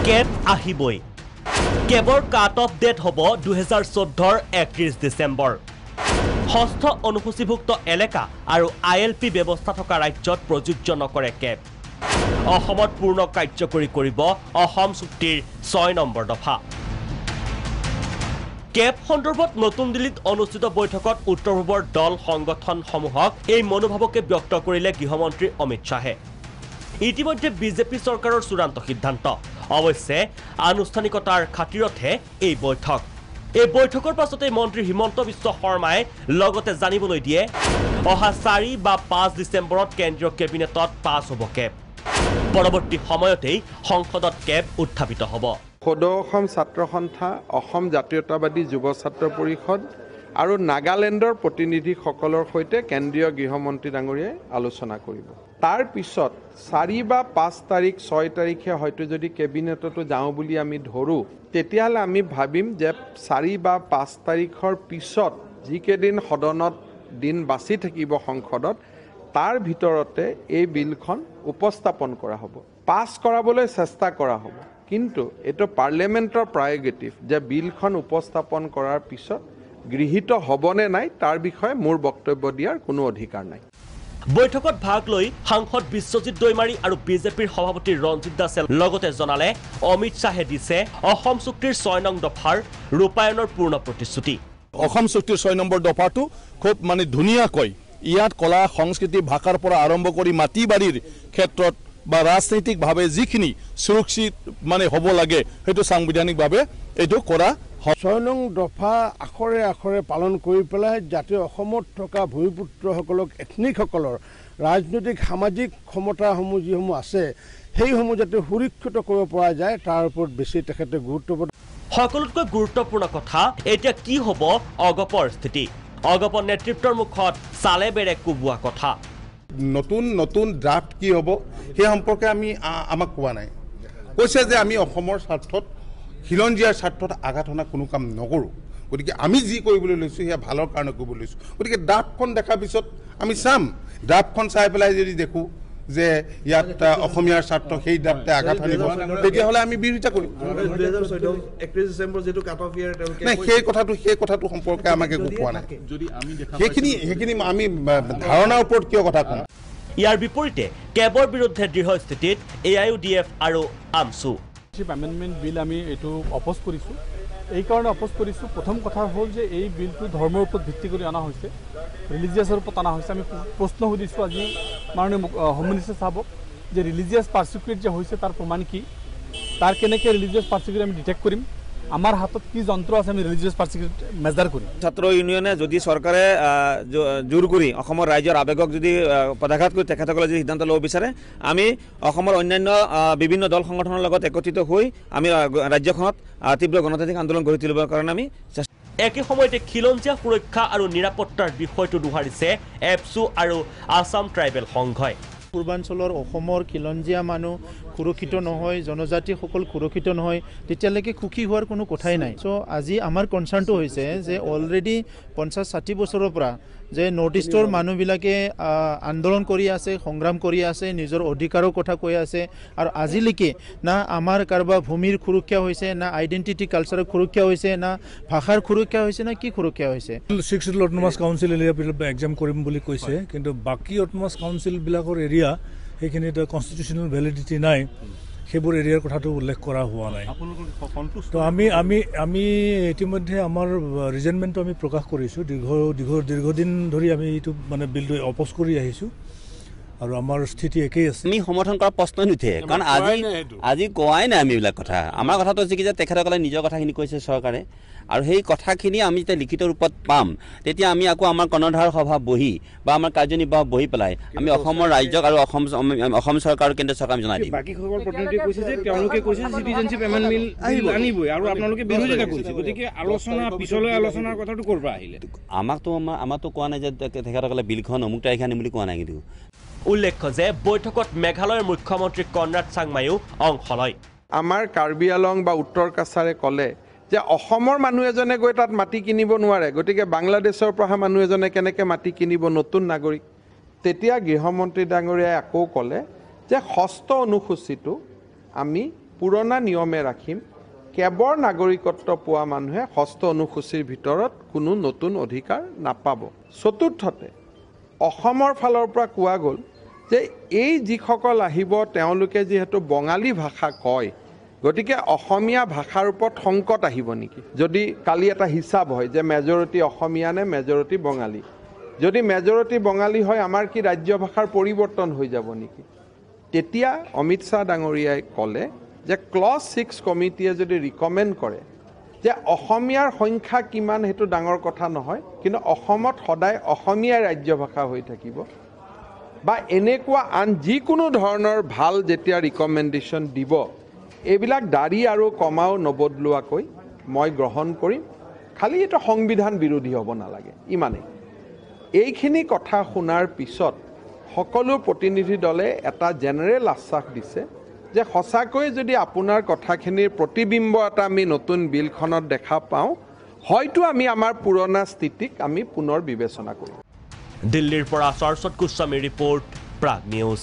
cab আহিবই কেবৰ cut off date হ'ব 2014 31 ডিচেম্বৰ ষষ্ঠ অনুসূচীভুক্ত এলেকা আৰু ILP ব্যৱস্থা থকা ৰাজ্যত প্ৰযোজ্য নকৰে কেব অসমত পূৰ্ণ কাৰ্যকৰী কৰিব অসম চুক্তিৰ 6 নম্বৰ দফা কেব সন্দৰ্ভত নতুন দিল্লীত অনুষ্ঠিত বৈঠকত উত্তৰ পূবৰ দল সংগঠনসমূহক এই মনোভাৱকে ব্যক্ত কৰিলে গৃহমন্ত্ৰী অমিত শাহে ইতিমধ্যে বিজেপি চৰকাৰৰ চূড়ান্ত সিদ্ধান্ত অৱশ্যে আনুষ্ঠানিকতাৰ খাতিৰতহে এই বৈঠক এই বৈঠকৰ পাছতে মন্ত্ৰী হিমন্ত বিশ্ব শৰ্মাই লগতে জানিবলৈ দিয়ে অহা 4 বা 5 ডিচেম্বৰত কেন্দ্ৰীয় কেবিনেটত পাছ হ'ব কেব পৰৱৰ্তী সময়তেই সংসদত কেব উত্থাপিত হ'ব সদৌ অসম ছাত্ৰ সন্থা অসম জাতীয়তাবাদী যুৱ ছাত্ৰ পৰিষদ আৰু নাগালেণ্ডৰ প্ৰতিনিধিসকলৰ সৈতে কেন্দ্ৰীয় গৃহমন্ত্ৰী ডাঙৰীয়াই আলোচনা কৰিব তাৰ পিছত 4 বা 5 তাৰিখ 6 তাৰিখে হয়তো যদি কেবিনেটতো যাওঁ বুলি আমি ধৰো তেতিয়াহ'লে আমি ভাবিম যে 4 বা 5 তাৰিখৰ পিছত যিকেইদিন সদনত দিন বাছি থাকিব সংসদত তাৰ ভিতৰতে এই বিলখন উপস্থাপন কৰা হ'ব পাছ কৰাবলৈ চেষ্টা কৰা হ'ব কিন্তু এটো পাৰ্লিয়ামেন্টৰ প্ৰায়োগেটিভ যে বিলখন উপস্থাপন কৰাৰ পিছত গৃহীত হ'বনে নাই তাৰ বিষয়ে মোৰ বক্তব্য দিয়াৰ কোনো অধিকাৰ নাই বৈঠকত ভাগ লৈ সাংসদ বিশ্বজিৎ দৈমাৰী আৰু বিজেপিৰ সভাপতি ৰঞ্জিত দাসে লগতে জনালে অমিত শাহে দিছে অসম চুক্তিৰ 6 নং দফাৰ ৰূপায়ণৰ পূৰ্ণ প্ৰতিশ্ৰুতি অসম চুক্তিৰ 6 নম্বৰ দফাটো খুব মানে ধুনীয়াকৈ ইয়াত কলা সংস্কৃতি ভাষাৰ পৰা আৰম্ভ কৰি মাটি বাৰীৰ ক্ষেত্ৰত বা ৰাজনৈতিকভাৱে যিখিনি সুৰক্ষিত মানে হ'ব লাগে সেইটো সাংবিধানিকভাৱে এইটো কৰা 6 নং দফা আখৰে আখৰে পালন কৰি পেলাই যাতে অসমত থকা ভূমিপুত্ৰসকলক এথনিকসকলৰ ৰাজনৈতিক সামাজিক ক্ষমতাসমূহ যিসমূহ আছে সেইসমূহ যাতে সুৰক্ষিত কৰিব পৰা যায় তাৰ ওপৰত বেছি তেখেতে গুৰুত্ব সকলোতকৈ গুৰুত্বপূৰ্ণ কথা এতিয়া কি হ'ব অগপৰ স্থিতি অগপৰ নেতৃত্বৰ মুখত চালে বেৰে কোবোৱা কথা নতুন ড্ৰাফট কি হ'ব সেই সম্পৰ্কে আমাক কোৱা নাই কৈছে যে আমি অসমৰ স্বাৰ্থত খিলঞ্জীয়াৰ স্বাৰ্থত আঘাত হনা কোনো কাম নকৰোঁ গতিকে আমি যি কৰিবলৈ লৈছোঁ সেয়া ভালৰ কাৰণে কৰিবলৈ লৈছোঁ গতিকে ড্ৰাফটখন দেখাৰ পিছত আমি চাম ড্ৰাফটখন চাই পেলাই যদি দেখোঁ যে ইয়াত অসমীয়াৰ স্বাৰ্থ সেই ড্ৰাফটে আঘাত আনিব তেতিয়াহ'লে আমি বিৰোধিতা কৰিম 31 ডিচেম্বৰ যেটো কাট অফ ইয়াৰ নাই সেই কথাটো সম্পৰ্কে আমাকে কোৱা নাই সেইখিনি আমি ধাৰণাৰ ওপৰত কিয় কথা ক'ম ইয়াৰ বিপৰীতে কেবৰ বিৰুদ্ধে দৃঢ় স্থিতিত AIUDF আৰু আমছু এমেণ্ডমেণ্ট বিল আমি এইটো অপ'জ কৰিছোঁ এই কাৰণে অপ'জ কৰিছোঁ প্ৰথম কথা হ'ল যে এই বিলটো ধৰ্মৰ ওপৰত ভিত্তি কৰি অনা হৈছে ৰিলিজিয়াছৰ ওপৰত অনা হৈছে আমি প্ৰশ্ন সুধিছোঁ আজি মাননীয় হোম মিনিষ্টাৰ চাহাবক যে ৰিলিজিয়াছ পাৰ্চিকিউট যে হৈছে তাৰ প্ৰমাণ কি তাৰ কেনেকৈ ৰিলিজিয়াছ পাৰ্চিকিউট আমি ডিটেক্ট কৰিম আমাৰ হাতত কি যন্ত্ৰ আছে আমি ৰিলিজিয়াছ পাৰ্চিকিউট মেজাৰ কৰিম ছাত্ৰ ইউনিয়নে যদি চৰকাৰে জোৰ কৰি অসমৰ ৰাইজৰ আৱেগক যদি পদাঘাত কৰি তেখেতসকলে যদি সিদ্ধান্ত ল'ব বিচাৰে আমি অসমৰ অন্যান্য বিভিন্ন দল সংগঠনৰ লগত একত্ৰিত হৈ আমি ৰাজ্যখনত তীব্ৰ গণতান্ত্ৰিক আন্দোলন গঢ়ি তুলিবৰ কাৰণে আমি একে সময়তে খিলঞ্জীয়া সুৰক্ষা আৰু নিৰাপত্তাৰ বিষয়টো দোহাৰিছে এপছু আৰু আসাম ট্ৰাইবেল সংঘই পূৰ্বাঞ্চলৰ অসমৰ খিলঞ্জীয়া মানুহ সুৰক্ষিত নহয় জনজাতিসকল সুৰক্ষিত নহয় তেতিয়ালৈকে সুখী হোৱাৰ কোনো কথাই নাই চ' আজি আমাৰ কনচাৰ্ণটো হৈছে যে অলৰেডি 50-60 বছৰৰ পৰা যে নৰ্থ ইষ্টৰ মানুহবিলাকে আন্দোলন কৰি আছে সংগ্ৰাম কৰি আছে নিজৰ অধিকাৰৰ কথা কৈ আছে আৰু আজিলৈকে না আমাৰ কাৰোবাৰ ভূমিৰ সুৰক্ষা হৈছে না আইডেণ্টিটি কালচাৰৰ সুৰক্ষা হৈছে না ভাষাৰ সুৰক্ষা হৈছে না কি সুৰক্ষা হৈছে 6 অট'নমাছ কাউন্সিল এৰিয়া এক্সাম কৰিম বুলি কৈছে কিন্তু বাকী অট'নমাছ কাউন্সিলবিলাকৰ এৰিয়া সেইখিনিত কনষ্টিটিউশ্যনেল ভেলিডিটি নাই সেইবোৰ এৰিয়াৰ কথাটো উল্লেখ কৰা হোৱা নাই তো আমি ইতিমধ্যে আমাৰ ৰিজনমেণ্টটো আমি প্ৰকাশ কৰিছোঁ দীৰ্ঘদিন ধৰি আমি এইটো মানে বিলটো অপ'জ কৰি আহিছোঁ আৰু আমাৰ স্থিতি একেই আছে আমি সমৰ্থন কৰাৰ প্ৰশ্ন নুঠে কাৰণ আজি কোৱাই নাই আমি এইবিলাক কথা আমাৰ কথাটো হৈছে কি যে তেখেতসকলে নিজৰ কথাখিনি কৈছে চৰকাৰে আৰু সেই কথাখিনি আমি যেতিয়া লিখিত ৰূপত পাম তেতিয়া আমি আকৌ আমাৰ কৰ্ণধাৰ সভা বহি বা আমাৰ কাৰ্যনিৰ্বাহ বহি পেলাই আমি অসমৰ ৰাজ্যক আৰু অসম চৰকাৰ আৰু কেন্দ্ৰীয় চৰকাৰ জনাই দিম বাকীসকল প্ৰতিনিধি কৈছে যে তেওঁলোকে কৈছে চিটিজেনশ্বিপ এমেণ্ডমেণ্ট বিল আনিবই আৰু আপোনালোকে বিৰোধিতা কৰিছে গতিকে আলোচনা পিছলৈ আলোচনাৰ কথাটো ক'ৰ পৰা আহিলে আমাৰতো কোৱা নাই যে তেখেতসকলে বিলখন অমুক তাৰিখে আনিম বুলি কোৱা নাই কিন্তু উল্লেখ্য যে বৈঠকত মেঘালয়ৰ মুখ্যমন্ত্ৰী কনৰাড চাংমাইও অংশ লয় আমাৰ কাৰ্বি আলং বা উত্তৰ কাছাৰে ক'লে যে অসমৰ মানুহ এজনে গৈ তাত মাটি কিনিব নোৱাৰে গতিকে বাংলাদেশৰ পৰা মানুহ এজনে কেনেকৈ মাটি কিনিব নতুন নাগৰিক তেতিয়া গৃহমন্ত্ৰী ডাঙৰীয়াই আকৌ ক'লে যে ষষ্ঠ অনুসূচীটো আমি পুৰণা নিয়মে ৰাখিম কেৱল নাগৰিকত্ব পোৱা মানুহে ষষ্ঠ অনুসূচীৰ ভিতৰত কোনো নতুন অধিকাৰ নাপাব চতুৰ্থতে অসমৰ ফালৰ পৰা কোৱা গ'ল যে এই যিসকল আহিব তেওঁলোকে যিহেতু বঙালী ভাষা কয় গতিকে অসমীয়া ভাষাৰ ওপৰত সংকট আহিব নেকি যদি কালি এটা হিচাপ হয় যে মেজৰিটি অসমীয়া নে মেজৰিটি বঙালী যদি মেজৰিটি বঙালী হয় আমাৰ কি ৰাজ্য ভাষাৰ পৰিৱৰ্তন হৈ যাব নেকি তেতিয়া অমিত শ্বাহ ডাঙৰীয়াই ক'লে যে ক্লজ 6 কমিটিয়ে যদি ৰিকমেণ্ড কৰে যে অসমীয়াৰ সংখ্যা কিমান সেইটো ডাঙৰ কথা নহয় কিন্তু অসমত সদায় অসমীয়া ৰাজ্য ভাষা হৈ থাকিব বা এনেকুৱা আন যিকোনো ধৰণৰ ভাল যেতিয়া ৰিকমেণ্ডেশ্যন দিব এইবিলাক দাড়ি আৰু কমাও নবদলোৱাকৈ মই গ্ৰহণ কৰিম খালি এটা সংবিধান বিৰোধী হ'ব নালাগে ইমানেই এইখিনি কথা শুনাৰ পিছত সকলো প্ৰতিনিধি দলে এটা জেনেৰেল আশ্বাস দিছে যে সঁচাকৈ যদি আপোনাৰ কথাখিনিৰ প্ৰতিবিম্ব এটা আমি নতুন বিলখনত দেখা পাওঁ হয়তো আমি আমাৰ পুৰণা স্থিতিক আমি পুনৰ বিবেচনা কৰিম দিল্লীৰ পৰা সৰস্বত গোস্বামী ৰিপৰ্ট প্ৰাগ নিউজ